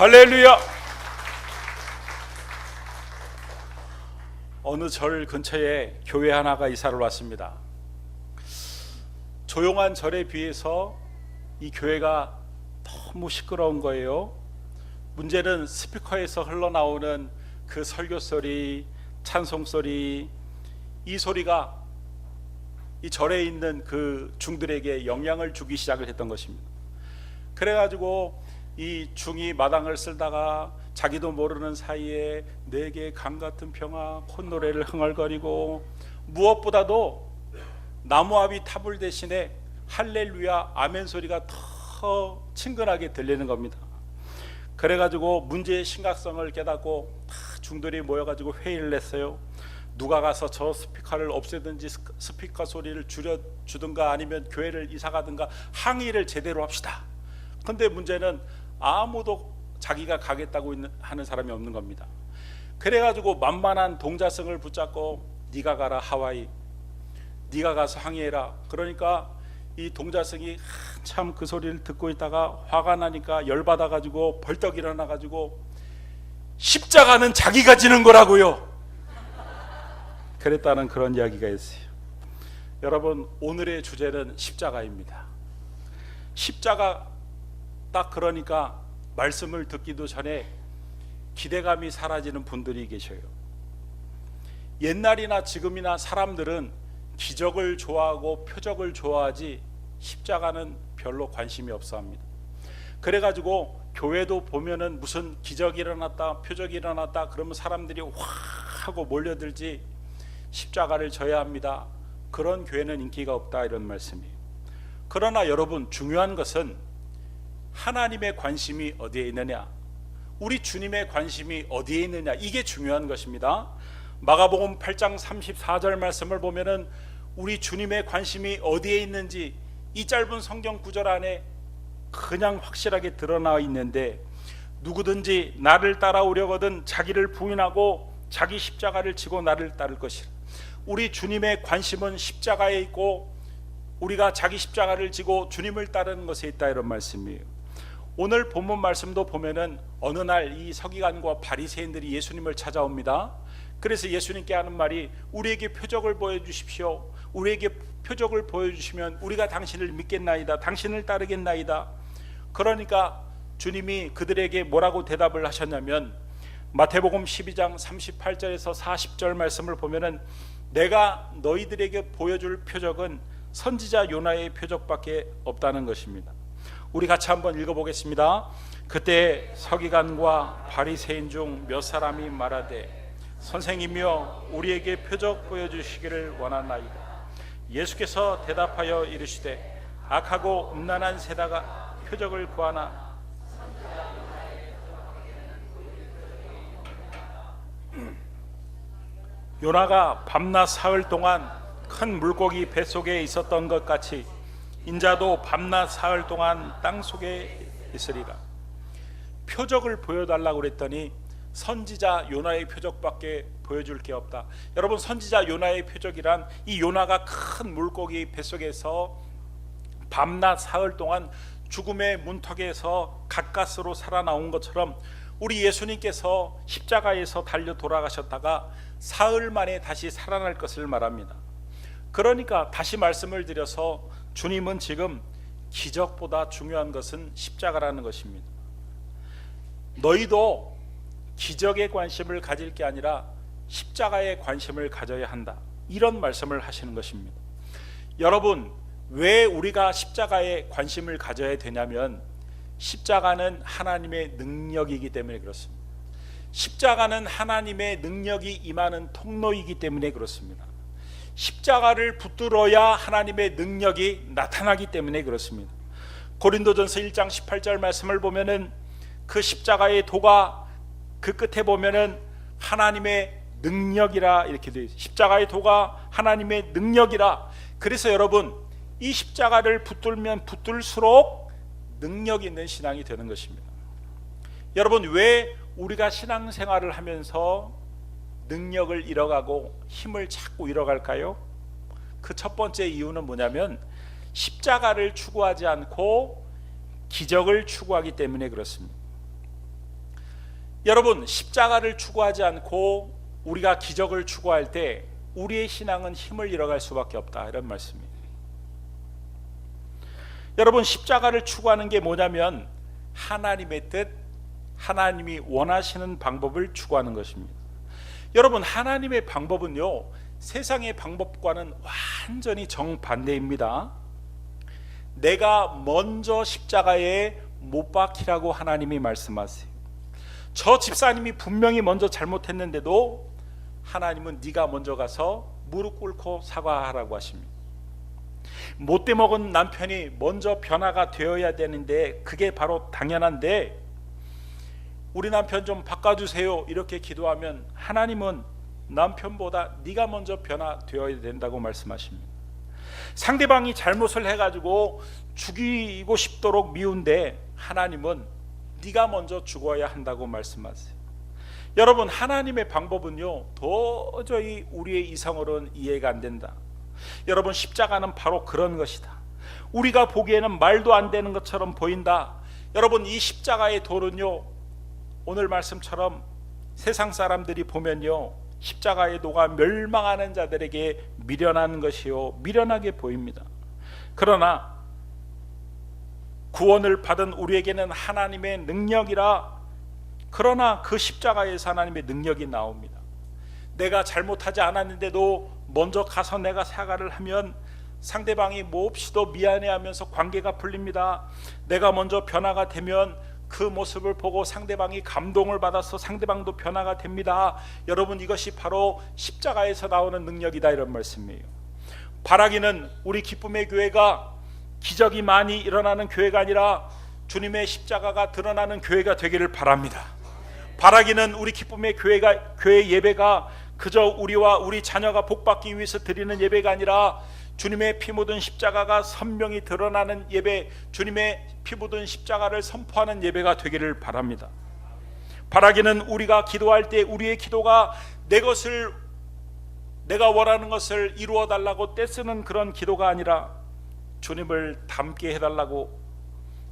할렐루야! 어느 절 근처에 교회 하나가 이사를 왔습니다. 조용한 절에 비해서 이 교회가 너무 시끄러운 거예요. 문제는 스피커에서 흘러나오는 그 설교 소리, 찬송 소리, 이 소리가 이 절에 있는 그 중들에게 영향을 주기 시작을 했던 것입니다. 그래가지고 이 중이 마당을 쓸다가 자기도 모르는 사이에 내게 강같은 평화 콧노래를 흥얼거리고, 무엇보다도 나무 앞이 타불 대신에 할렐루야 아멘 소리가 더 친근하게 들리는 겁니다. 그래가지고 문제의 심각성을 깨닫고 다 중들이 모여가지고 회의를 냈어요. 누가 가서 저 스피커를 없애든지 스피커 소리를 줄여주든가 아니면 교회를 이사가든가 항의를 제대로 합시다. 근데 문제는 아무도 자기가 가겠다고 하는 사람이 없는 겁니다. 그래가지고 만만한 동자승을 붙잡고 네가 가라 하와이, 네가 가서 항의해라. 그러니까 이 동자승이 한참 그 소리를 듣고 있다가 화가 나니까 열받아가지고 벌떡 일어나가지고 십자가는 자기가 지는 거라고요, 그랬다는 그런 이야기가 있어요. 여러분, 오늘의 주제는 십자가입니다. 십자가 딱 그러니까 말씀을 듣기도 전에 기대감이 사라지는 분들이 계셔요. 옛날이나 지금이나 사람들은 기적을 좋아하고 표적을 좋아하지 십자가는 별로 관심이 없어 합니다. 그래가지고 교회도 보면은 무슨 기적이 일어났다, 표적이 일어났다 그러면 사람들이 와 하고 몰려들지 십자가를 져야 합니다, 그런 교회는 인기가 없다, 이런 말씀이에요. 그러나 여러분, 중요한 것은 하나님의 관심이 어디에 있느냐, 우리 주님의 관심이 어디에 있느냐, 이게 중요한 것입니다. 마가복음 8장 34절 말씀을 보면은 우리 주님의 관심이 어디에 있는지 이 짧은 성경 구절 안에 그냥 확실하게 드러나 있는데, 누구든지 나를 따라오려거든 자기를 부인하고 자기 십자가를 지고 나를 따를 것이라. 우리 주님의 관심은 십자가에 있고 우리가 자기 십자가를 지고 주님을 따르는 것에 있다, 이런 말씀이에요. 오늘 본문 말씀도 보면은 어느 날 이 서기관과 바리새인들이 예수님을 찾아옵니다. 그래서 예수님께 하는 말이 우리에게 표적을 보여주십시오. 우리에게 표적을 보여주시면 우리가 당신을 믿겠나이다, 당신을 따르겠나이다. 그러니까 주님이 그들에게 뭐라고 대답을 하셨냐면, 마태복음 12장 38절에서 40절 말씀을 보면은 내가 너희들에게 보여줄 표적은 선지자 요나의 표적밖에 없다는 것입니다. 우리 같이 한번 읽어보겠습니다. 그때 서기관과 바리새인 중 몇 사람이 말하되 선생님이여 우리에게 표적 보여주시기를 원하나이다. 예수께서 대답하여 이르시되 악하고 음란한 세다가 표적을 구하나 요나가 밤낮 사흘 동안 큰 물고기 뱃속에 있었던 것 같이 인자도 밤낮 사흘 동안 땅속에 있으리라. 표적을 보여달라고 그랬더니 선지자 요나의 표적밖에 보여줄 게 없다. 여러분, 선지자 요나의 표적이란 이 요나가 큰 물고기 뱃속에서 밤낮 사흘 동안 죽음의 문턱에서 가까스로 살아나온 것처럼 우리 예수님께서 십자가에서 달려 돌아가셨다가 사흘 만에 다시 살아날 것을 말합니다. 그러니까 다시 말씀을 드려서 주님은 지금 기적보다 중요한 것은 십자가라는 것입니다. 너희도 기적에 관심을 가질 게 아니라 십자가에 관심을 가져야 한다, 이런 말씀을 하시는 것입니다. 여러분, 왜 우리가 십자가에 관심을 가져야 되냐면 십자가는 하나님의 능력이기 때문에 그렇습니다. 십자가는 하나님의 능력이 임하는 통로이기 때문에 그렇습니다. 십자가를 붙들어야 하나님의 능력이 나타나기 때문에 그렇습니다. 고린도전서 1장 18절 말씀을 보면은 그 십자가의 도가 그 끝에 보면은 하나님의 능력이라 이렇게 되어 있어요. 십자가의 도가 하나님의 능력이라. 그래서 여러분, 이 십자가를 붙들면 붙들수록 능력 있는 신앙이 되는 것입니다. 여러분, 왜 우리가 신앙생활을 하면서 능력을 잃어가고 힘을 자꾸 잃어갈까요? 그 첫 번째 이유는 뭐냐면 십자가를 추구하지 않고 기적을 추구하기 때문에 그렇습니다. 여러분, 십자가를 추구하지 않고 우리가 기적을 추구할 때 우리의 신앙은 힘을 잃어갈 수밖에 없다, 이런 말씀이에요. 여러분, 십자가를 추구하는 게 뭐냐면 하나님의 뜻, 하나님이 원하시는 방법을 추구하는 것입니다. 여러분, 하나님의 방법은요, 세상의 방법과는 완전히 정반대입니다. 내가 먼저 십자가에 못 박히라고 하나님이 말씀하세요. 저 집사님이 분명히 먼저 잘못했는데도 하나님은 네가 먼저 가서 무릎 꿇고 사과하라고 하십니다. 못돼 먹은 남편이 먼저 변화가 되어야 되는데 그게 바로 당연한데 우리 남편 좀 바꿔주세요 이렇게 기도하면 하나님은 남편보다 네가 먼저 변화되어야 된다고 말씀하십니다. 상대방이 잘못을 해가지고 죽이고 싶도록 미운데 하나님은 네가 먼저 죽어야 한다고 말씀하세요. 여러분, 하나님의 방법은요 도저히 우리의 이성으로는 이해가 안 된다. 여러분, 십자가는 바로 그런 것이다. 우리가 보기에는 말도 안 되는 것처럼 보인다. 여러분, 이 십자가의 돌은요 오늘 말씀처럼 세상 사람들이 보면요 십자가의 도가 멸망하는 자들에게 미련한 것이요 미련하게 보입니다. 그러나 구원을 받은 우리에게는 하나님의 능력이라, 그러나 그 십자가에서 하나님의 능력이 나옵니다. 내가 잘못하지 않았는데도 먼저 가서 내가 사과를 하면 상대방이 몹시도 미안해하면서 관계가 풀립니다. 내가 먼저 변화가 되면 그 모습을 보고 상대방이 감동을 받아서 상대방도 변화가 됩니다. 여러분, 이것이 바로 십자가에서 나오는 능력이다, 이런 말씀이에요. 바라기는 우리 기쁨의 교회가 기적이 많이 일어나는 교회가 아니라 주님의 십자가가 드러나는 교회가 되기를 바랍니다. 바라기는 우리 기쁨의 교회 예배가 그저 우리와 우리 자녀가 복받기 위해서 드리는 예배가 아니라 주님의 피 묻은 십자가가 선명히 드러나는 예배, 주님의 피 묻은 십자가를 선포하는 예배가 되기를 바랍니다. 바라기는 우리가 기도할 때 우리의 기도가 내가 원하는 것을 이루어 달라고 떼쓰는 그런 기도가 아니라 주님을 닮게 해달라고,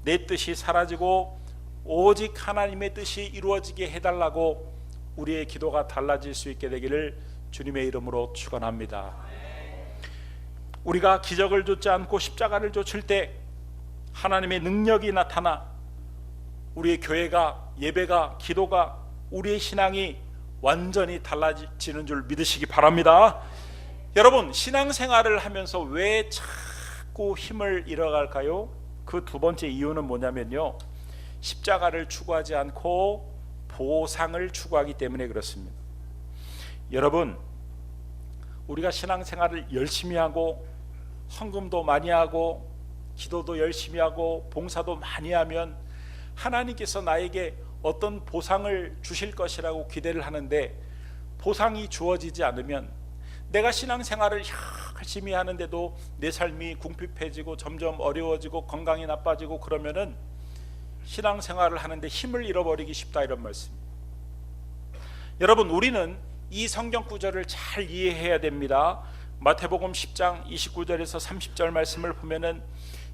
내 뜻이 사라지고 오직 하나님의 뜻이 이루어지게 해달라고 우리의 기도가 달라질 수 있게 되기를 주님의 이름으로 축원합니다. 우리가 기적을 좇지 않고 십자가를 좇을 때 하나님의 능력이 나타나 우리의 교회가, 예배가, 기도가, 우리의 신앙이 완전히 달라지는 줄 믿으시기 바랍니다. 여러분, 신앙생활을 하면서 왜 자꾸 힘을 잃어갈까요? 그 두 번째 이유는 뭐냐면요, 십자가를 추구하지 않고 보상을 추구하기 때문에 그렇습니다. 여러분, 우리가 신앙생활을 열심히 하고 헌금도 많이 하고 기도도 열심히 하고 봉사도 많이 하면 하나님께서 나에게 어떤 보상을 주실 것이라고 기대를 하는데, 보상이 주어지지 않으면 내가 신앙생활을 열심히 하는데도 내 삶이 궁핍해지고 점점 어려워지고 건강이 나빠지고 그러면은 신앙생활을 하는데 힘을 잃어버리기 쉽다, 이런 말씀입니다. 여러분, 우리는 이 성경 구절을 잘 이해해야 됩니다. 마태복음 10장 29절에서 30절 말씀을 보면은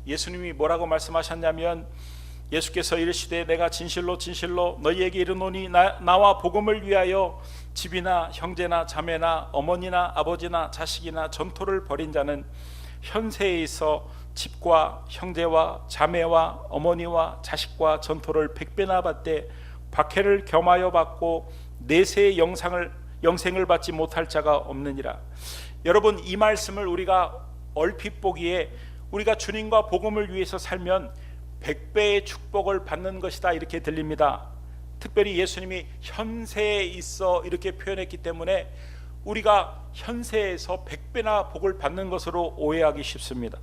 예수님이 뭐라고 말씀하셨냐면, 예수께서 이르시되 내가 진실로 진실로 너희에게 이르노니 나와 복음을 위하여 집이나 형제나 자매나 어머니나 아버지나 자식이나 전토를 벌인 자는 현세에 있어 집과 형제와 자매와 어머니와 자식과 전토를 100배나 받되 박해를 겸하여 받고 내세의 영생을 받지 못할 자가 없느니라. 여러분, 이 말씀을 우리가 얼핏 보기에 우리가 주님과 복음을 위해서 살면 100배의 축복을 받는 것이다, 이렇게 들립니다. 특별히 예수님이 현세에 있어 이렇게 표현했기 때문에 우리가 현세에서 100배나 복을 받는 것으로 오해하기 쉽습니다.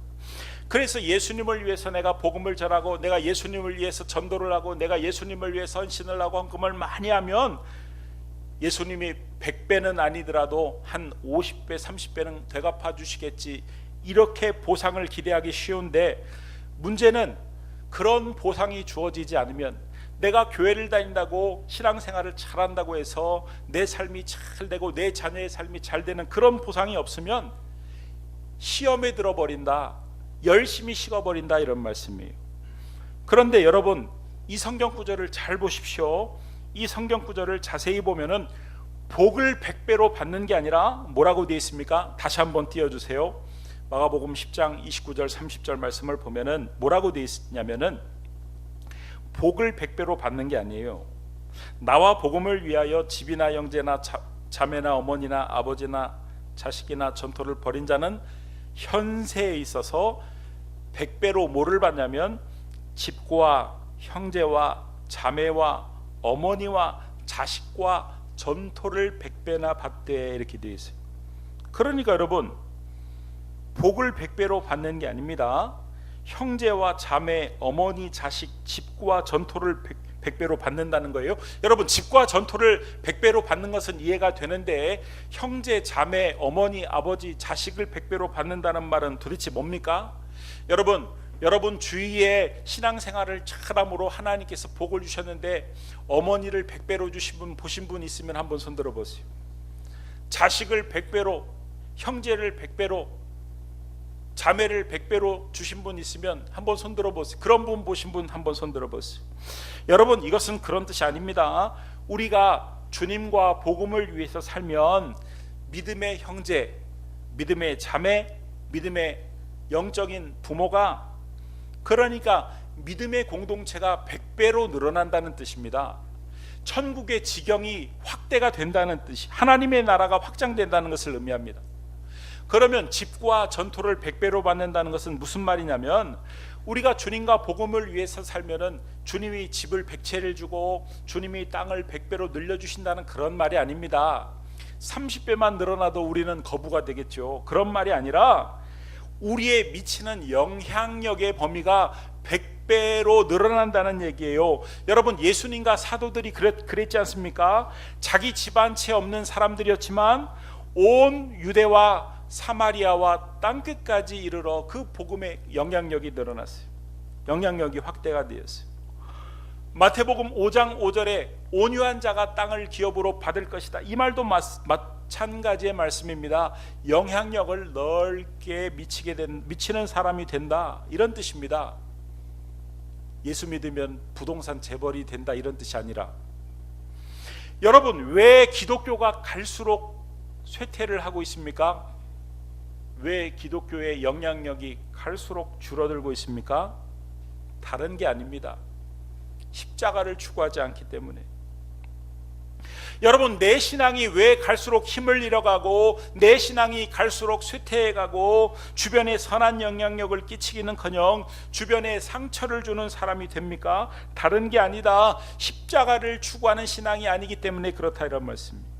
그래서 예수님을 위해서 내가 복음을 전하고 내가 예수님을 위해서 전도를 하고 내가 예수님을 위해서 헌신을 하고 헌금을 많이 하면 예수님이 100배는 아니더라도 한 50배 30배는 되갚아 주시겠지, 이렇게 보상을 기대하기 쉬운데, 문제는 그런 보상이 주어지지 않으면 내가 교회를 다닌다고 신앙생활을 잘한다고 해서 내 삶이 잘 되고 내 자녀의 삶이 잘 되는 그런 보상이 없으면 시험에 들어버린다, 열심히 식어버린다, 이런 말씀이에요. 그런데 여러분, 이 성경 구절을 잘 보십시오. 이 성경 구절을 자세히 보면은 복을 100배로 받는 게 아니라 뭐라고 되어 있습니까? 다시 한번 띄워주세요. 마가복음 10장 29절 30절 말씀을 보면은 뭐라고 되어 있냐면은 복을 100배로 받는 게 아니에요. 나와 복음을 위하여 집이나 형제나 자매나 어머니나 아버지나 자식이나 전토를 벌인 자는 현세에 있어서 100배로 뭐를 받냐면 집과 형제와 자매와 어머니와 자식과 전토를 100배나 받되 이렇게 되어 있어요. 그러니까 여러분 복을 100배로 받는 게 아닙니다. 형제와 자매, 어머니, 자식, 집과 전토를 100배로 받는다는 거예요. 여러분 집과 전토를 100배로 받는 것은 이해가 되는데 형제, 자매, 어머니, 아버지, 자식을 100배로 받는다는 말은 도대체 뭡니까? 여러분 주위에 신앙생활을 잘함으로 하나님께서 복을 주셨는데 어머니를 100배로 주신 분 보신 분 있으면 한번 손들어 보세요. 자식을 100배로, 형제를 100배로, 자매를 100배로 주신 분 있으면 한번 손들어 보세요. 그런 분 보신 분 한번 손들어 보세요. 여러분 이것은 그런 뜻이 아닙니다. 우리가 주님과 복음을 위해서 살면 믿음의 형제, 믿음의 자매, 믿음의 영적인 부모가, 그러니까 믿음의 공동체가 100배로 늘어난다는 뜻입니다. 천국의 지경이 확대가 된다는 뜻이, 하나님의 나라가 확장된다는 것을 의미합니다. 그러면 집과 전토를 100배로 받는다는 것은 무슨 말이냐면 우리가 주님과 복음을 위해서 살면은 주님이 집을 100채를 주고 주님이 땅을 100배로 늘려주신다는 그런 말이 아닙니다. 30배만 늘어나도 우리는 거부가 되겠죠. 그런 말이 아니라 우리의 미치는 영향력의 범위가 100배로 늘어난다는 얘기예요. 여러분 예수님과 사도들이 그랬지 않습니까? 자기 집안 채 없는 사람들이었지만 온 유대와 사마리아와 땅끝까지 이르러 그 복음의 영향력이 늘어났어요. 영향력이 확대가 되었어요. 마태복음 5장 5절에 온유한 자가 땅을 기업으로 받을 것이다. 이 말도 마찬가지의 말씀입니다. 영향력을 넓게 미치는 사람이 된다, 이런 뜻입니다. 예수 믿으면 부동산 재벌이 된다, 이런 뜻이 아니라, 여러분 왜 기독교가 갈수록 쇠퇴를 하고 있습니까? 왜 기독교의 영향력이 갈수록 줄어들고 있습니까? 다른 게 아닙니다. 십자가를 추구하지 않기 때문에. 여러분 내 신앙이 왜 갈수록 힘을 잃어가고 내 신앙이 갈수록 쇠퇴해가고 주변에 선한 영향력을 끼치기는커녕 주변에 상처를 주는 사람이 됩니까? 다른 게 아니다. 십자가를 추구하는 신앙이 아니기 때문에 그렇다, 이런 말씀입니다.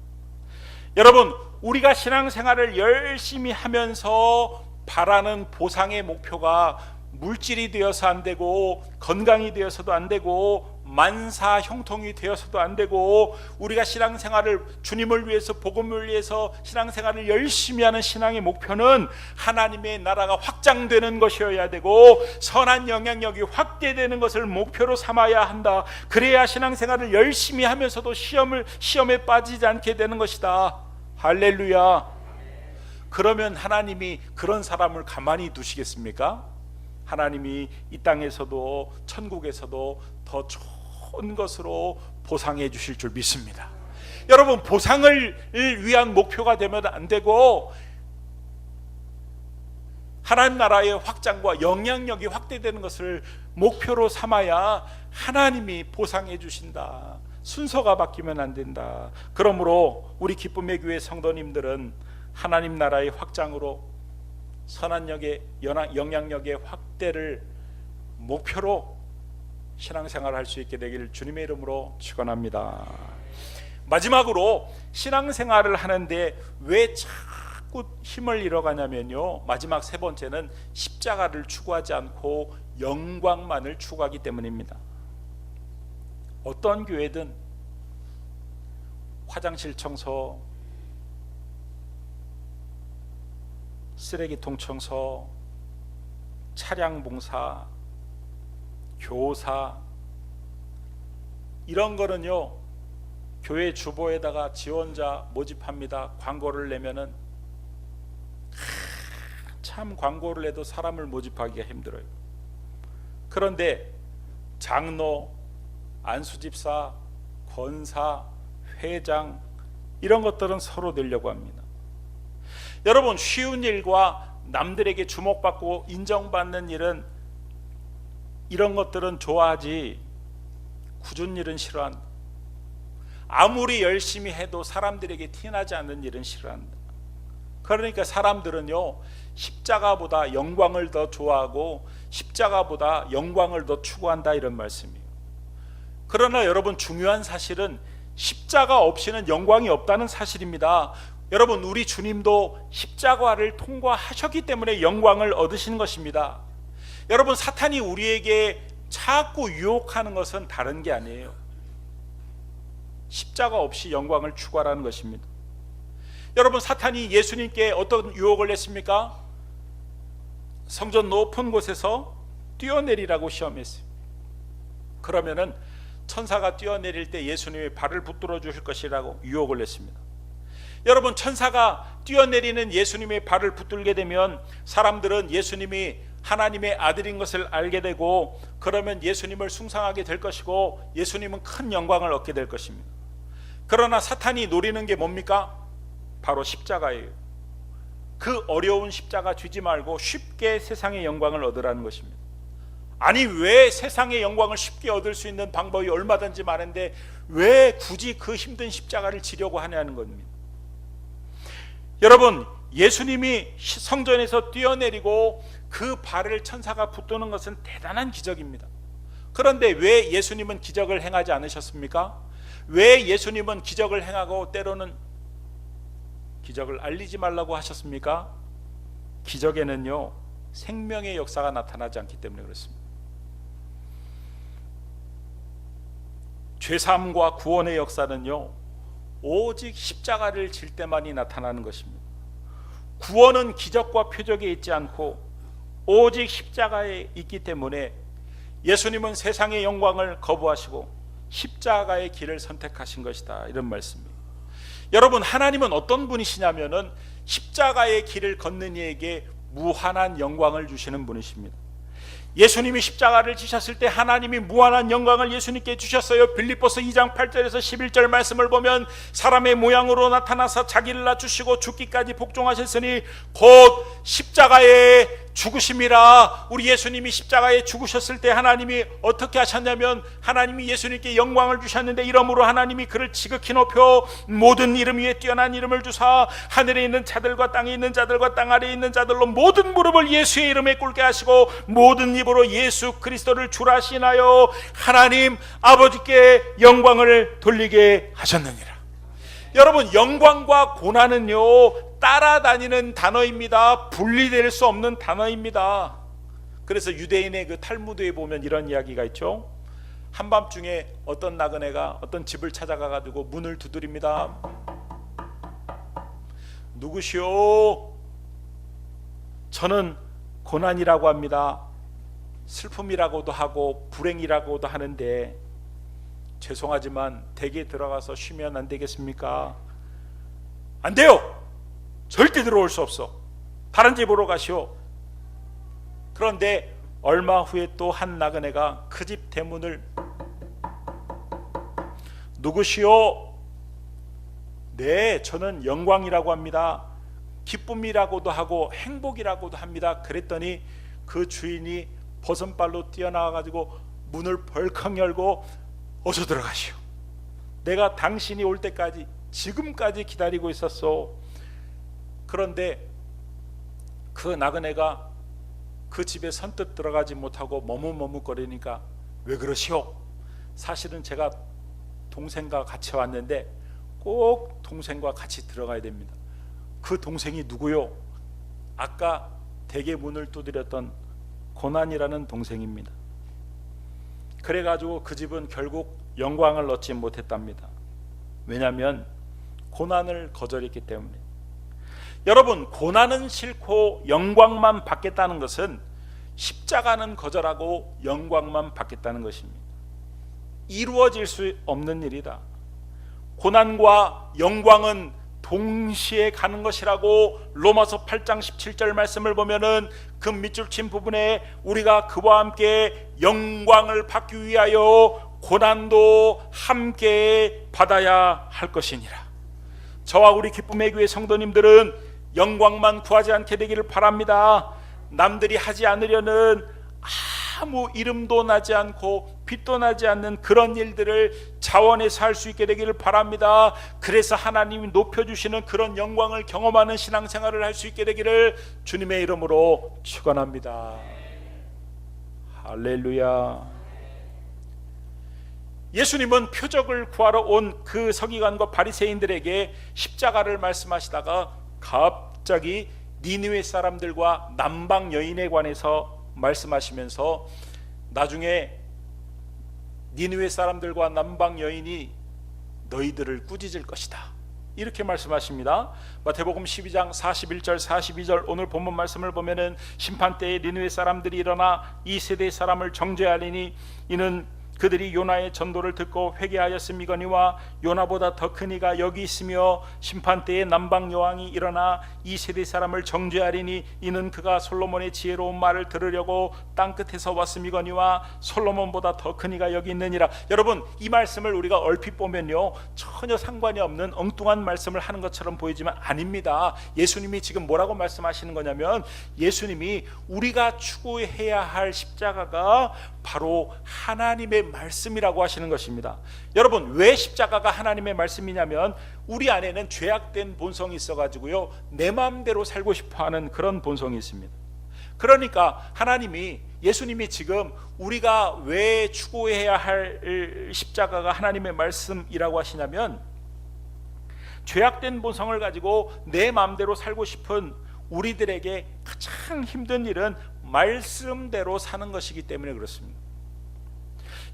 여러분 우리가 신앙생활을 열심히 하면서 바라는 보상의 목표가 물질이 되어서 안 되고 건강이 되어서도 안 되고 만사 형통이 되어서도 안 되고, 우리가 신앙생활을 주님을 위해서 복음을 위해서 신앙생활을 열심히 하는 신앙의 목표는 하나님의 나라가 확장되는 것이어야 되고 선한 영향력이 확대되는 것을 목표로 삼아야 한다. 그래야 신앙생활을 열심히 하면서도 시험에 빠지지 않게 되는 것이다. 할렐루야. 그러면 하나님이 그런 사람을 가만히 두시겠습니까? 하나님이 이 땅에서도 천국에서도 더 좋은 것으로 보상해 주실 줄 믿습니다. 여러분 보상을 위한 목표가 되면 안 되고 하나님 나라의 확장과 영향력이 확대되는 것을 목표로 삼아야 하나님이 보상해 주신다. 순서가 바뀌면 안 된다. 그러므로 우리 기쁨의 교회 성도님들은 하나님 나라의 확장으로 선한 영향력의 확대를 목표로 신앙생활을 할 수 있게 되기를 주님의 이름으로 축원합니다. 마지막으로 신앙생활을 하는데 왜 자꾸 힘을 잃어가냐면요, 마지막 세 번째는 십자가를 추구하지 않고 영광만을 추구하기 때문입니다. 어떤 교회든 화장실 청소, 쓰레기통 청소, 차량 봉사, 교사, 이런 거는요 교회 주보에다가 지원자 모집합니다. 광고를 내면은 참 광고를 해도 사람을 모집하기가 힘들어요. 그런데 장로, 안수집사, 권사, 회장 이런 것들은 서로 되려고 합니다. 여러분, 쉬운 일과 남들에게 주목받고 인정받는 일은, 이런 것들은 좋아하지 굳은 일은 싫어한다. 아무리 열심히 해도 사람들에게 티나지 않는 일은 싫어한다. 그러니까 사람들은요, 십자가보다 영광을 더 좋아하고 십자가보다 영광을 더 추구한다, 이런 말씀이에요. 그러나 여러분, 중요한 사실은 십자가 없이는 영광이 없다는 사실입니다. 여러분, 우리 주님도 십자가를 통과하셨기 때문에 영광을 얻으신 것입니다. 여러분, 사탄이 우리에게 자꾸 유혹하는 것은 다른 게 아니에요. 십자가 없이 영광을 추구하라는 것입니다. 여러분, 사탄이 예수님께 어떤 유혹을 냈습니까? 성전 높은 곳에서 뛰어내리라고 시험했어요. 그러면은 천사가 뛰어내릴 때 예수님의 발을 붙들어 주실 것이라고 유혹을 냈습니다. 여러분, 천사가 뛰어내리는 예수님의 발을 붙들게 되면 사람들은 예수님이 하나님의 아들인 것을 알게 되고, 그러면 예수님을 숭상하게 될 것이고 예수님은 큰 영광을 얻게 될 것입니다. 그러나 사탄이 노리는 게 뭡니까? 바로 십자가예요. 그 어려운 십자가 쥐지 말고 쉽게 세상의 영광을 얻으라는 것입니다. 아니, 왜 세상의 영광을 쉽게 얻을 수 있는 방법이 얼마든지 많은데 왜 굳이 그 힘든 십자가를 지려고 하냐는 겁니다. 여러분, 예수님이 성전에서 뛰어내리고 그 발을 천사가 붙드는 것은 대단한 기적입니다. 그런데 왜 예수님은 기적을 행하지 않으셨습니까? 왜 예수님은 기적을 행하고 때로는 기적을 알리지 말라고 하셨습니까? 기적에는요, 생명의 역사가 나타나지 않기 때문에 그렇습니다. 죄사함과 구원의 역사는요, 오직 십자가를 질 때만이 나타나는 것입니다. 구원은 기적과 표적에 있지 않고 오직 십자가에 있기 때문에 예수님은 세상의 영광을 거부하시고 십자가의 길을 선택하신 것이다, 이런 말씀입니다. 여러분, 하나님은 어떤 분이시냐면은 십자가의 길을 걷는 이에게 무한한 영광을 주시는 분이십니다. 예수님이 십자가를 지셨을 때 하나님이 무한한 영광을 예수님께 주셨어요. 빌립보서 2장 8절에서 11절 말씀을 보면 사람의 모양으로 나타나서 자기를 낮추시고 죽기까지 복종하셨으니 곧 십자가에 죽으심이라. 우리 예수님이 십자가에 죽으셨을 때 하나님이 어떻게 하셨냐면, 하나님이 예수님께 영광을 주셨는데 이러므로 하나님이 그를 지극히 높여 모든 이름 위에 뛰어난 이름을 주사 하늘에 있는 자들과 땅에 있는 자들과 땅 아래에 있는 자들로 모든 무릎을 예수의 이름에 꿇게 하시고 모든 입으로 예수 그리스도를 주라 시인하여 하나님 아버지께 영광을 돌리게 하셨느니라. 여러분, 영광과 고난은요, 따라다니는 단어입니다. 분리될 수 없는 단어입니다. 그래서 유대인의 그 탈무드에 보면 이런 이야기가 있죠. 한밤중에 어떤 나그네가 어떤 집을 찾아가 가지고 문을 두드립니다. 누구시오? 저는 고난이라고 합니다. 슬픔이라고도 하고 불행이라고도 하는데 죄송하지만 댁에 들어가서 쉬면 안 되겠습니까? 안 돼요. 절대 들어올 수 없어. 다른 집으로 가시오. 그런데 얼마 후에 또 한 나그네가 그 집 대문을 누구시오? 네, 저는 영광이라고 합니다. 기쁨이라고도 하고 행복이라고도 합니다. 그랬더니 그 주인이 버선발로 뛰어나와가지고 문을 벌컥 열고 어서 들어가시오. 내가 당신이 올 때까지 지금까지 기다리고 있었소. 그런데 그 나그네가 그 집에 선뜻 들어가지 못하고 머뭇머뭇거리니까 왜 그러시오? 사실은 제가 동생과 같이 왔는데 꼭 동생과 같이 들어가야 됩니다. 그 동생이 누구요? 아까 댁의 문을 두드렸던 고난이라는 동생입니다. 그래가지고 그 집은 결국 영광을 얻지 못했답니다. 왜냐하면 고난을 거절했기 때문에. 여러분, 고난은 싫고 영광만 받겠다는 것은 십자가는 거절하고 영광만 받겠다는 것입니다. 이루어질 수 없는 일이다. 고난과 영광은 동시에 가는 것이라고 로마서 8장 17절 말씀을 보면은 그 밑줄 친 부분에 우리가 그와 함께 영광을 받기 위하여 고난도 함께 받아야 할 것이니라. 저와 우리 기쁨의 교회 성도님들은 영광만 구하지 않게 되기를 바랍니다. 남들이 하지 않으려는 아무 이름도 나지 않고 빛도 나지 않는 그런 일들을 자원해서 할 수 있게 되기를 바랍니다. 그래서 하나님이 높여주시는 그런 영광을 경험하는 신앙생활을 할 수 있게 되기를 주님의 이름으로 축원합니다. 할렐루야. 예수님은 표적을 구하러 온 그 서기관과 바리새인들에게 십자가를 말씀하시다가 갑자기 니느웨 사람들과 남방 여인에 관해서 말씀하시면서 나중에 니느웨 사람들과 남방 여인이 너희들을 꾸짖을 것이다, 이렇게 말씀하십니다. 마태복음 12장 41절 42절 오늘 본문 말씀을 보면은 심판때에 니느웨 사람들이 일어나 이 세대 사람을 정죄하리니 이는 그들이 요나의 전도를 듣고 회개하였음이거니와 요나보다 더 큰 이가 여기 있으며 심판때에 남방 여왕이 일어나 이 세대 사람을 정죄하리니 이는 그가 솔로몬의 지혜로운 말을 들으려고 땅끝에서 왔음이거니와 솔로몬보다 더 큰 이가 여기 있느니라. 여러분, 이 말씀을 우리가 얼핏 보면요 전혀 상관이 없는 엉뚱한 말씀을 하는 것처럼 보이지만 아닙니다. 예수님이 지금 뭐라고 말씀하시는 거냐면 예수님이 우리가 추구해야 할 십자가가 바로 하나님의 말씀이라고 하시는 것입니다. 여러분, 왜 십자가가 하나님의 말씀이냐면 우리 안에는 죄악된 본성이 있어가지고요 내 마음대로 살고 싶어하는 그런 본성이 있습니다. 그러니까 예수님이 지금 우리가 왜 추구해야 할 십자가가 하나님의 말씀이라고 하시냐면 죄악된 본성을 가지고 내 마음대로 살고 싶은 우리들에게 가장 힘든 일은 말씀대로 사는 것이기 때문에 그렇습니다.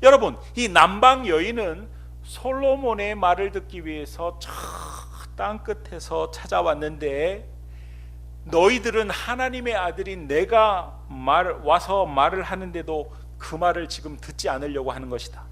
여러분, 이 남방 여인은 솔로몬의 말을 듣기 위해서 저 땅끝에서 찾아왔는데 너희들은 하나님의 아들인 내가 와서 말을 하는데도 그 말을 지금 듣지 않으려고 하는 것이다.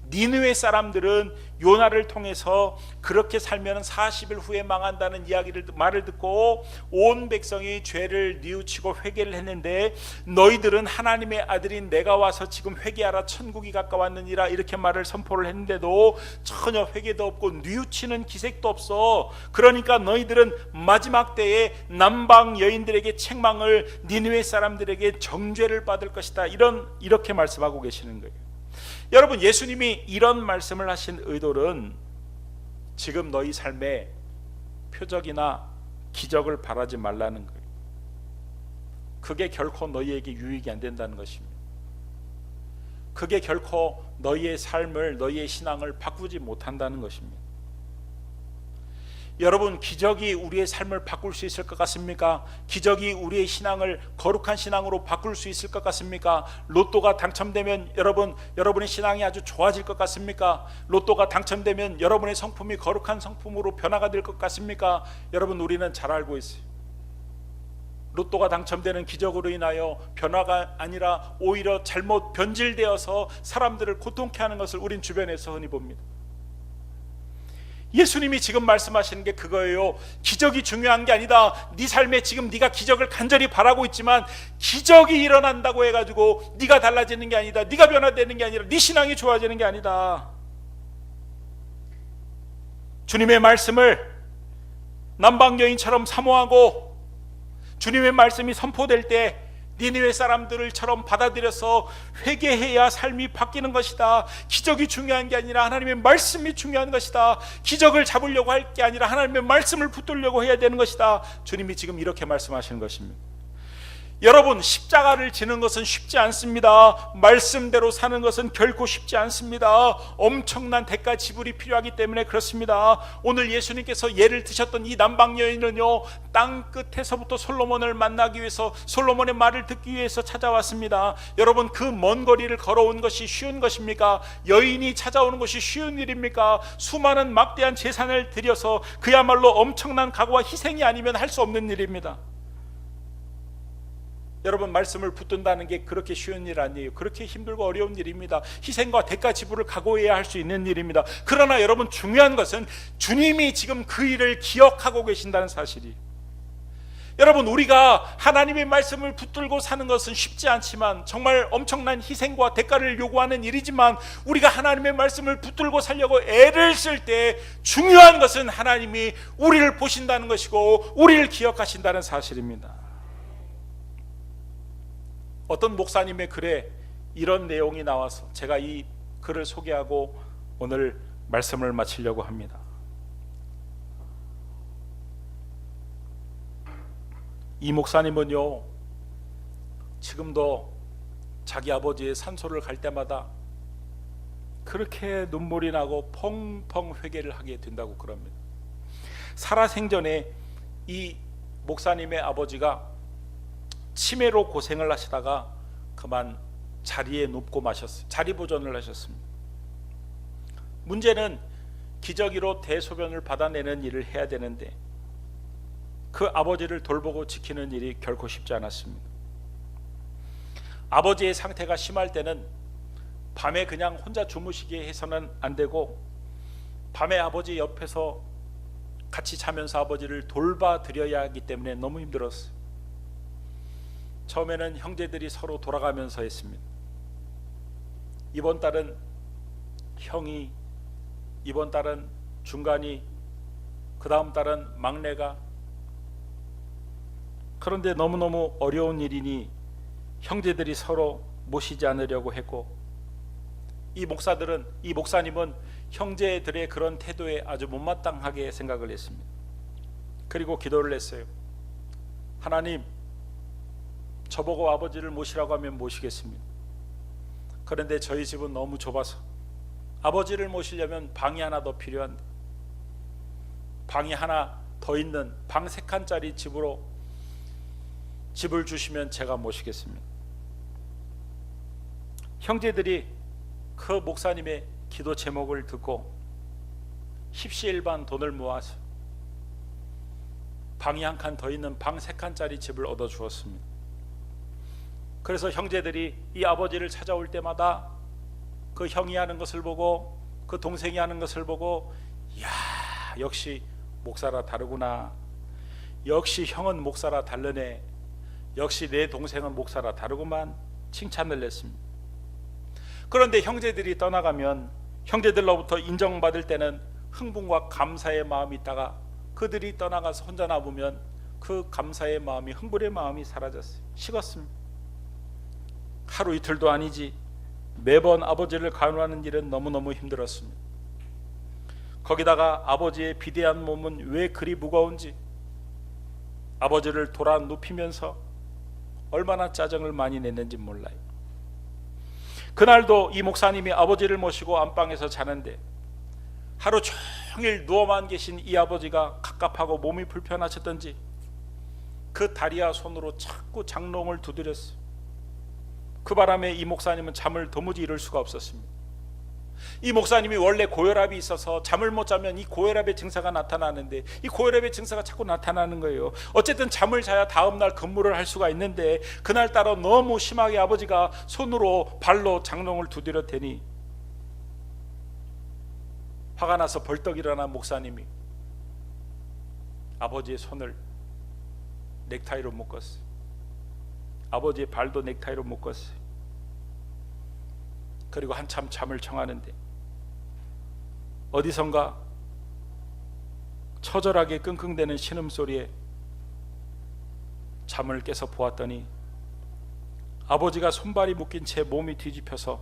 니느웨 사람들은 요나를 통해서 그렇게 살면 40일 후에 망한다는 말을 듣고 온 백성이 죄를 뉘우치고 회개를 했는데 너희들은 하나님의 아들인 내가 와서 지금 회개하라 천국이 가까웠느니라 이렇게 말을 선포를 했는데도 전혀 회개도 없고 뉘우치는 기색도 없어. 그러니까 너희들은 마지막 때에 남방 여인들에게 책망을, 니느웨 사람들에게 정죄를 받을 것이다, 이렇게 말씀하고 계시는 거예요. 여러분, 예수님이 이런 말씀을 하신 의도는 지금 너희 삶에 표적이나 기적을 바라지 말라는 거예요. 그게 결코 너희에게 유익이 안 된다는 것입니다. 그게 결코 너희의 삶을, 너희의 신앙을 바꾸지 못한다는 것입니다. 여러분, 기적이 우리의 삶을 바꿀 수 있을 것 같습니까? 기적이 우리의 신앙을 거룩한 신앙으로 바꿀 수 있을 것 같습니까? 로또가 당첨되면 여러분의 신앙이 아주 좋아질 것 같습니까? 로또가 당첨되면 여러분의 성품이 거룩한 성품으로 변화가 될 것 같습니까? 여러분, 우리는 잘 알고 있어요. 로또가 당첨되는 기적으로 인하여 변화가 아니라 오히려 잘못 변질되어서 사람들을 고통케 하는 것을 우린 주변에서 흔히 봅니다. 예수님이 지금 말씀하시는 게 그거예요. 기적이 중요한 게 아니다. 네 삶에 지금 네가 기적을 간절히 바라고 있지만 기적이 일어난다고 해가지고 네가 달라지는 게 아니다. 네가 변화되는 게 아니라 네 신앙이 좋아지는 게 아니다. 주님의 말씀을 남방 여인처럼 사모하고 주님의 말씀이 선포될 때 니느웨 사람들처럼 받아들여서 회개해야 삶이 바뀌는 것이다. 기적이 중요한 게 아니라 하나님의 말씀이 중요한 것이다. 기적을 잡으려고 할 게 아니라 하나님의 말씀을 붙들려고 해야 되는 것이다. 주님이 지금 이렇게 말씀하시는 것입니다. 여러분, 십자가를 지는 것은 쉽지 않습니다. 말씀대로 사는 것은 결코 쉽지 않습니다. 엄청난 대가 지불이 필요하기 때문에 그렇습니다. 오늘 예수님께서 예를 드셨던 이 남방 여인은요 땅 끝에서부터 솔로몬을 만나기 위해서, 솔로몬의 말을 듣기 위해서 찾아왔습니다. 여러분, 그 먼 거리를 걸어온 것이 쉬운 것입니까? 여인이 찾아오는 것이 쉬운 일입니까? 수많은 막대한 재산을 들여서 그야말로 엄청난 각오와 희생이 아니면 할 수 없는 일입니다. 여러분, 말씀을 붙든다는 게 그렇게 쉬운 일 아니에요. 그렇게 힘들고 어려운 일입니다. 희생과 대가 지불을 각오해야 할 수 있는 일입니다. 그러나 여러분, 중요한 것은 주님이 지금 그 일을 기억하고 계신다는 사실이, 여러분, 우리가 하나님의 말씀을 붙들고 사는 것은 쉽지 않지만, 정말 엄청난 희생과 대가를 요구하는 일이지만, 우리가 하나님의 말씀을 붙들고 살려고 애를 쓸 때 중요한 것은 하나님이 우리를 보신다는 것이고 우리를 기억하신다는 사실입니다. 어떤 목사님의 글에 이런 내용이 나와서 제가 이 글을 소개하고 오늘 말씀을 마치려고 합니다. 이 목사님은요, 지금도 자기 아버지의 산소를 갈 때마다 그렇게 눈물이 나고 펑펑 회개를 하게 된다고 그럽니다. 살아생전에 이 목사님의 아버지가 치매로 고생을 하시다가 그만 자리에 눕고 마셨어요. 자리 보존을 하셨습니다. 문제는 기저귀로 대소변을 받아내는 일을 해야 되는데 그 아버지를 돌보고 지키는 일이 결코 쉽지 않았습니다. 아버지의 상태가 심할 때는 밤에 그냥 혼자 주무시게 해서는 안 되고, 밤에 아버지 옆에서 같이 자면서 아버지를 돌봐드려야 하기 때문에 너무 힘들었어요. 처음에는 형제들이 서로 돌아가면서 했습니다. 이번 달은 형이, 이번 달은 중간이, 그 다음 달은 막내가. 그런데 너무너무 어려운 일이니 형제들이 서로 모시지 않으려고 했고, 이 목사님은 형제들의 그런 태도에 아주 못마땅하게 생각을 했습니다. 그리고 기도를 했어요. 하나님, 저보고 아버지를 모시라고 하면 모시겠습니다. 그런데 저희 집은 너무 좁아서 아버지를 모시려면 방이 하나 더 필요한데, 방이 하나 더 있는 방 3칸짜리 집을 주시면 제가 모시겠습니다. 형제들이 그 목사님의 기도 제목을 듣고 십시일반 돈을 모아서 방이 한 칸 더 있는 방 3칸짜리 집을 얻어 주었습니다. 그래서 형제들이 이 아버지를 찾아올 때마다 그 형이 하는 것을 보고, 그 동생이 하는 것을 보고, 이야, 역시 목사라 다르구나, 역시 형은 목사라 다르네, 역시 내 동생은 목사라 다르구만, 칭찬을 했습니다. 그런데 형제들이 떠나가면, 형제들로부터 인정받을 때는 흥분과 감사의 마음이 있다가 그들이 떠나가서 혼자 남으면 그 감사의 마음이, 흥분의 마음이 사라졌어요. 식었습니다. 하루 이틀도 아니지 매번 아버지를 간호하는 일은 너무너무 힘들었습니다. 거기다가 아버지의 비대한 몸은 왜 그리 무거운지, 아버지를 돌아 눕히면서 얼마나 짜증을 많이 냈는지 몰라요. 그날도 이 목사님이 아버지를 모시고 안방에서 자는데, 하루 종일 누워만 계신 이 아버지가 갑갑하고 몸이 불편하셨던지 그 다리와 손으로 자꾸 장롱을 두드렸어요. 그 바람에 이 목사님은 잠을 도무지 이룰 수가 없었습니다. 이 목사님이 원래 고혈압이 있어서 잠을 못 자면 이 고혈압의 증세가 나타나는데, 이 고혈압의 증세가 자꾸 나타나는 거예요. 어쨌든 잠을 자야 다음날 근무를 할 수가 있는데, 그날따라 너무 심하게 아버지가 손으로 발로 장롱을 두드렸더니 화가 나서 벌떡 일어난 목사님이 아버지의 손을 넥타이로 묶었어요. 아버지의 발도 넥타이로 묶었어요. 그리고 한참 잠을 청하는데 어디선가 처절하게 끙끙대는 신음소리에 잠을 깨서 보았더니 아버지가 손발이 묶인 채 몸이 뒤집혀서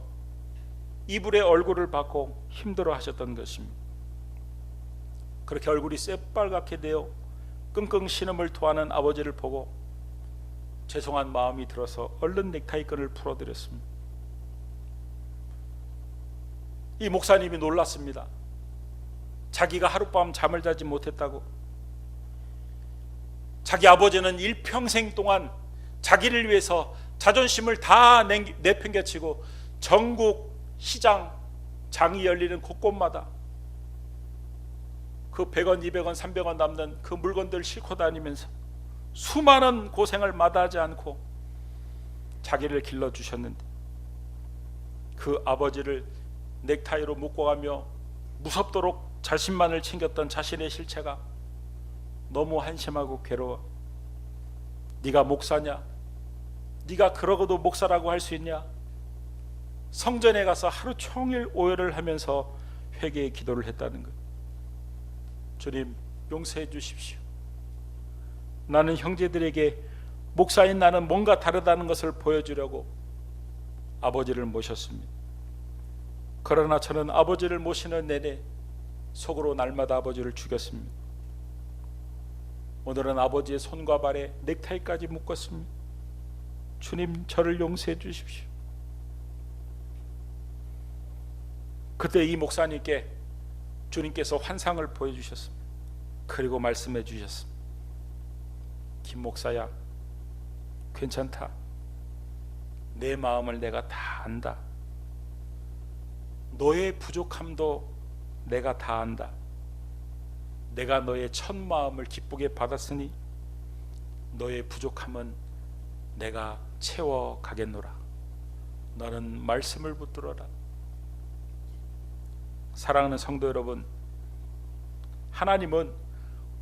이불에 얼굴을 받고 힘들어 하셨던 것입니다. 그렇게 얼굴이 새빨갛게 되어 끙끙 신음을 토하는 아버지를 보고 죄송한 마음이 들어서 얼른 넥타이 끈을 풀어드렸습니다. 이 목사님이 놀랐습니다. 자기가 하룻밤 잠을 자지 못했다고. 자기 아버지는 일평생 동안 자기를 위해서 자존심을 다 내팽개치고 전국 시장, 장이 열리는 곳곳마다 그 100원, 200원, 300원 남는 그 물건들 싣고 다니면서 수많은 고생을 마다하지 않고 자기를 길러주셨는데, 그 아버지를 넥타이로 묶어가며 무섭도록 자신만을 챙겼던 자신의 실체가 너무 한심하고 괴로워 네가 목사냐? 네가 그러고도 목사라고 할 수 있냐? 성전에 가서 하루 종일 오열을 하면서 회개의 기도를 했다는 거예요. 주님, 용서해 주십시오. 나는 형제들에게 목사인 나는 뭔가 다르다는 것을 보여주려고 아버지를 모셨습니다. 그러나 저는 아버지를 모시는 내내 속으로 날마다 아버지를 죽였습니다. 오늘은 아버지의 손과 발에 넥타이까지 묶었습니다. 주님, 저를 용서해 주십시오. 그때 이 목사님께 주님께서 환상을 보여주셨습니다. 그리고 말씀해 주셨습니다. 김 목사야, 괜찮다. 내 마음을 내가 다 안다. 너의 부족함도 내가 다 안다. 내가 너의 첫 마음을 기쁘게 받았으니 너의 부족함은 내가 채워가겠노라. 너는 말씀을 붙들어라. 사랑하는 성도 여러분, 하나님은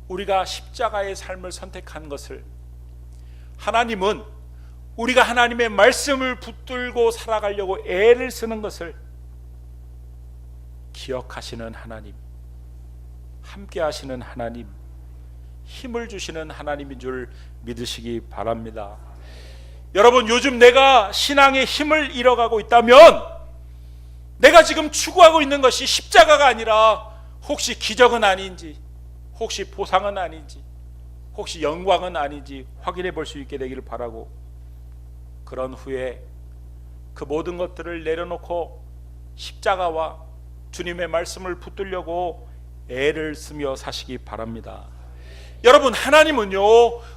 우리가 십자가의 삶을 선택한 것을, 하나님은 우리가 하나님의 말씀을 붙들고 살아가려고 애를 쓰는 것을 기억하시는 하나님, 함께 하시는 하나님, 힘을 주시는 하나님인 줄 믿으시기 바랍니다. 여러분, 요즘 내가 신앙의 힘을 잃어가고 있다면 내가 지금 추구하고 있는 것이 십자가가 아니라 혹시 기적은 아닌지, 혹시 보상은 아닌지, 혹시 영광은 아닌지 확인해 볼 수 있게 되기를 바라고, 그런 후에 그 모든 것들을 내려놓고 십자가와 주님의 말씀을 붙들려고 애를 쓰며 사시기 바랍니다. 여러분, 하나님은요,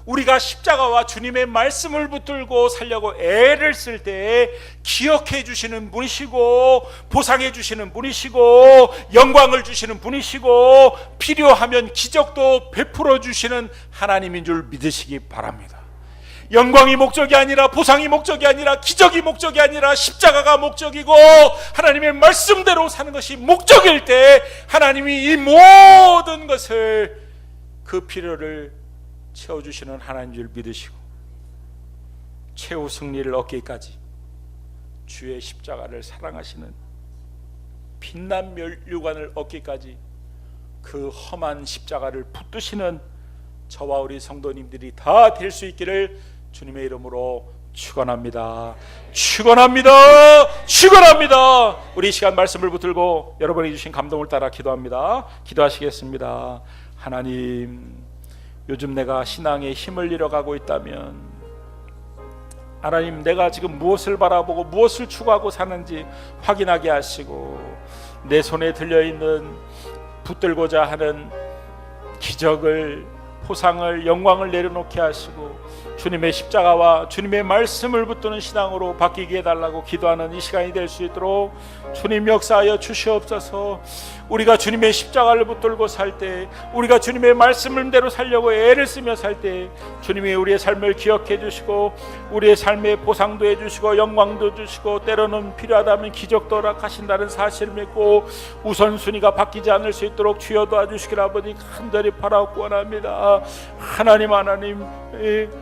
우리가 십자가와 주님의 말씀을 붙들고 살려고 애를 쓸 때 기억해 주시는 분이시고, 보상해 주시는 분이시고, 영광을 주시는 분이시고, 필요하면 기적도 베풀어 주시는 하나님인 줄 믿으시기 바랍니다. 영광이 목적이 아니라, 보상이 목적이 아니라, 기적이 목적이 아니라 십자가가 목적이고 하나님의 말씀대로 사는 것이 목적일 때 하나님이 이 모든 것을, 그 필요를 채워주시는 하나님인 줄 믿으시고, 최후 승리를 얻기까지 주의 십자가를 사랑하시는, 빛난 멸류관을 얻기까지 그 험한 십자가를 붙드시는 저와 우리 성도님들이 다 될 수 있기를 주님의 이름으로 축원합니다. 축원합니다. 축원합니다. 우리 이 시간 말씀을 붙들고 여러분이 주신 감동을 따라 기도합니다. 기도하시겠습니다. 하나님, 요즘 내가 신앙의 힘을 잃어가고 있다면, 하나님, 내가 지금 무엇을 바라보고 무엇을 추구하고 사는지 확인하게 하시고, 내 손에 들려있는 붙들고자 하는 기적을, 포상을, 영광을 내려놓게 하시고 주님의 십자가와 주님의 말씀을 붙드는 신앙으로 바뀌게 해달라고 기도하는 이 시간이 될 수 있도록 주님 역사하여 주시옵소서. 우리가 주님의 십자가를 붙들고 살 때, 우리가 주님의 말씀대로 살려고 애를 쓰며 살 때 주님이 우리의 삶을 기억해 주시고, 우리의 삶에 보상도 해주시고 영광도 주시고, 때로는 필요하다면 기적도 허락하신다는 사실을 믿고 우선순위가 바뀌지 않을 수 있도록 주여 도와주시길 아버지 간절히 바라고 원합니다. 하나님,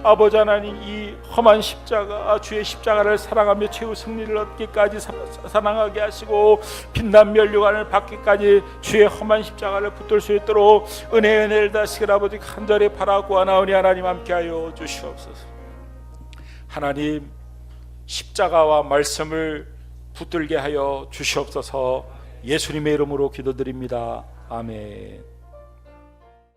아버지 하나님, 이 험한 십자가, 주의 십자가를 사랑하며 최후 승리를 얻기까지 사랑하게 하시고, 빛난 멸류관을 받기까지 주의 험한 십자가를 붙들 수 있도록 은혜를 다시길 아버지 간절히 바라고 하나오니 하나님 함께하여 주시옵소서. 하나님, 십자가와 말씀을 붙들게 하여 주시옵소서. 예수님의 이름으로 기도드립니다. 아멘.